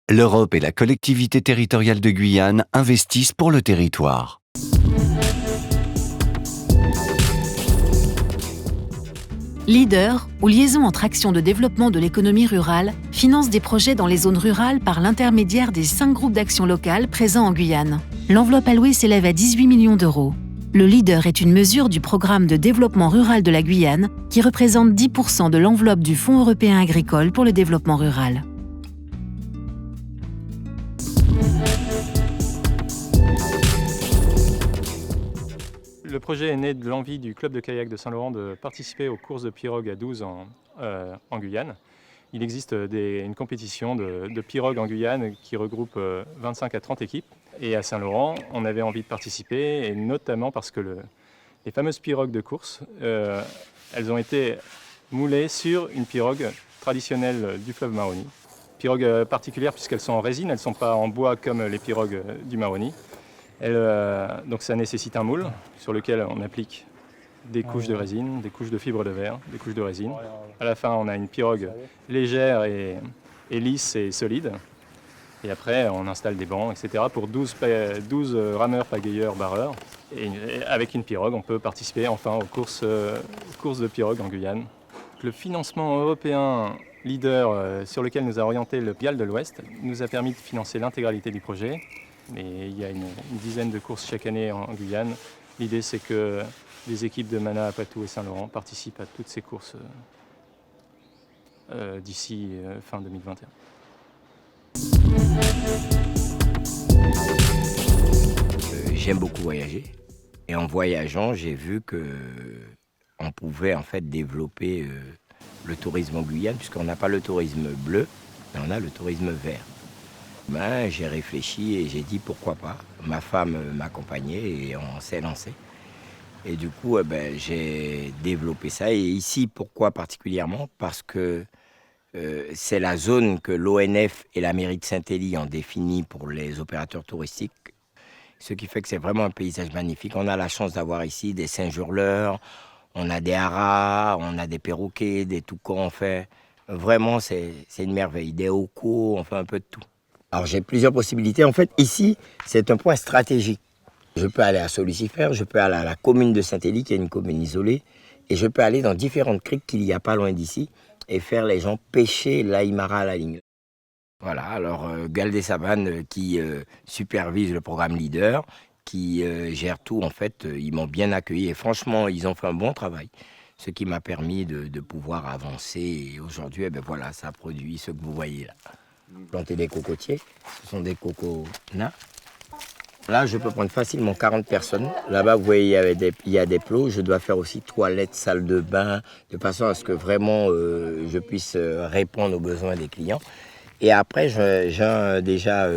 L'Europe et la collectivité territoriale de Guyane investissent pour le territoire. Leader, ou liaison entre actions de développement de l'économie rurale, finance des projets dans les zones rurales par l'intermédiaire des 5 groupes d'action locales présents en Guyane. L'enveloppe allouée s'élève à 18 millions d'euros. Le Leader est une mesure du programme de développement rural de la Guyane qui représente 10% de l'enveloppe du Fonds européen agricole pour le développement rural. Le projet est né de l'envie du club de kayak de Saint-Laurent de participer aux courses de pirogue à 12 en Guyane. Il existe une compétition de pirogue en Guyane qui regroupe 25 à 30 équipes. Et à Saint-Laurent, on avait envie de participer, et notamment parce que les fameuses pirogues de course, elles ont été moulées sur une pirogue traditionnelle du fleuve Maroni. Pirogue particulière puisqu'elles sont en résine, elles ne sont pas en bois comme les pirogues du Maroni. Donc ça nécessite un moule sur lequel on applique des couches de résine, des couches de fibre de verre, des couches de résine. À la fin, on a une pirogue légère et lisse et solide. Et après, on installe des bancs, etc. pour 12 rameurs, pagayeurs, barreurs. Et avec une pirogue, on peut participer enfin aux courses de pirogue en Guyane. Le financement européen Leader sur lequel nous a orienté le GAL de l'Ouest nous a permis de financer l'intégralité du projet. Mais il y a une dizaine de courses chaque année en Guyane. L'idée, c'est que les équipes de Mana, Apatou et Saint-Laurent participent à toutes ces courses d'ici fin 2021. J'aime beaucoup voyager. Et en voyageant, j'ai vu qu'on pouvait en fait développer le tourisme en Guyane, puisqu'on n'a pas le tourisme bleu, mais on a le tourisme vert. J'ai réfléchi et j'ai dit pourquoi pas. Ma femme m'accompagnait et on s'est lancé. Et du coup, j'ai développé ça. Et ici, pourquoi particulièrement? Parce que c'est la zone que l'ONF et la mairie de Saint-Élie ont définie pour les opérateurs touristiques. Ce qui fait que c'est vraiment un paysage magnifique. On a la chance d'avoir ici des singes hurleurs, on a des haras, on a des perroquets, des toucans. On fait vraiment, c'est une merveille. Des hocos, on fait un peu de tout. Alors j'ai plusieurs possibilités. En fait, ici, c'est un point stratégique. Je peux aller à Solicifère, je peux aller à la commune de Saint-Élie, qui est une commune isolée, et je peux aller dans différentes criques qu'il y a pas loin d'ici et faire les gens pêcher l'aïmara à la ligne. Voilà, alors GAL des Savanes qui supervise le programme Leader, qui gère tout, en fait, ils m'ont bien accueilli et franchement, ils ont fait un bon travail. Ce qui m'a permis de pouvoir avancer et aujourd'hui, voilà, ça produit ce que vous voyez là. Planter des cocotiers, ce sont des cocos nains. Là, je peux prendre facilement 40 personnes. Là-bas, vous voyez, il y a des plots. Je dois faire aussi toilettes, salle de bain, de façon à ce que vraiment je puisse répondre aux besoins des clients. Et après, j'ai déjà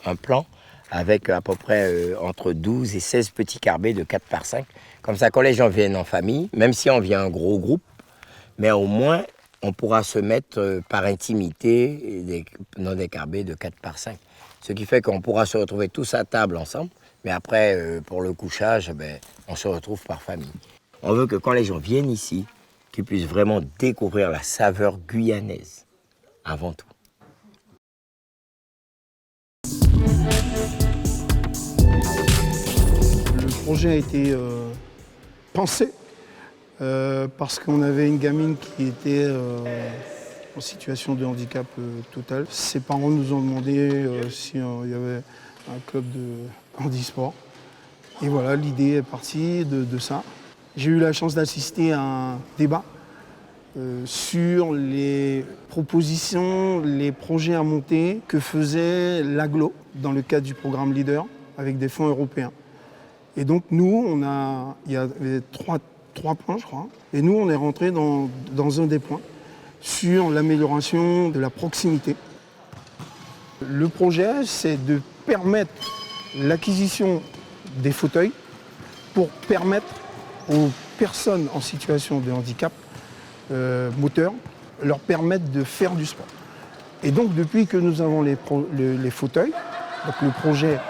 un plan avec à peu près entre 12 et 16 petits carbets de 4 par 5. Comme ça, quand les gens viennent en famille, même si on vient en gros groupe, mais au moins, on pourra se mettre par intimité dans des carbets de 4 par 5. Ce qui fait qu'on pourra se retrouver tous à table ensemble. Mais après, pour le couchage, on se retrouve par famille. On veut que quand les gens viennent ici, qu'ils puissent vraiment découvrir la saveur guyanaise, avant tout. Le projet a été pensé parce qu'on avait une gamine qui était en situation de handicap total. Ses parents nous ont demandé s'il y avait un club de handisport. Et voilà, l'idée est partie de ça. J'ai eu la chance d'assister à un débat sur les propositions, les projets à monter que faisait l'AGLO dans le cadre du programme Leader avec des fonds européens. Et donc nous, il y avait trois points, je crois, et nous, on est rentré dans un des points sur l'amélioration de la proximité. Le projet, c'est de permettre l'acquisition des fauteuils pour permettre aux personnes en situation de handicap moteur, leur permettre de faire du sport. Et donc, depuis que nous avons les fauteuils, donc le projet,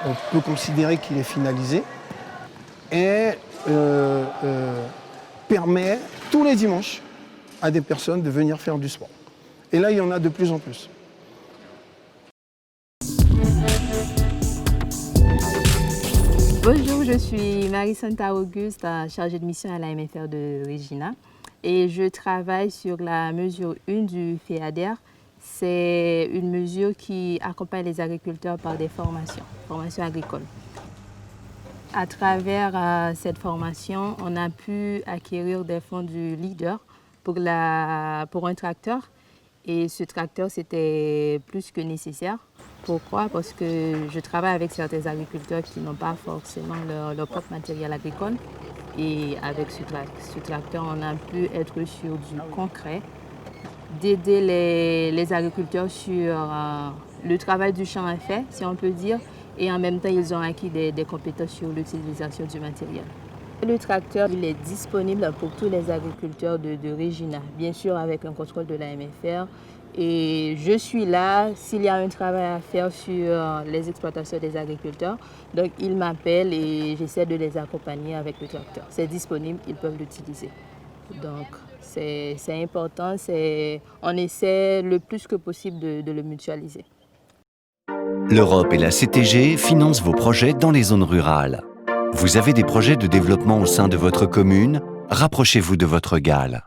on peut considérer qu'il est finalisé, et permet tous les dimanches à des personnes de venir faire du sport. Et là, il y en a de plus en plus. Bonjour, je suis Marie-Santa Auguste, chargée de mission à la MFR de Regina. Et je travaille sur la mesure 1 du FEADER. C'est une mesure qui accompagne les agriculteurs par des formations agricoles. À travers cette formation, on a pu acquérir des fonds du leader pour un tracteur. Et ce tracteur, c'était plus que nécessaire. Pourquoi? Parce que je travaille avec certains agriculteurs qui n'ont pas forcément leur propre matériel agricole. Et avec ce tracteur, on a pu être sur du concret, d'aider les agriculteurs sur le travail du champ à faire, si on peut dire, et en même temps, ils ont acquis des compétences sur l'utilisation du matériel. Le tracteur, il est disponible pour tous les agriculteurs de Regina, bien sûr avec un contrôle de la MFR. Et je suis là s'il y a un travail à faire sur les exploitations des agriculteurs. Donc ils m'appellent et j'essaie de les accompagner avec le tracteur. C'est disponible, ils peuvent l'utiliser. Donc c'est important, on essaie le plus que possible de le mutualiser. L'Europe et la CTG financent vos projets dans les zones rurales. Vous avez des projets de développement au sein de votre commune? Rapprochez-vous de votre GAL.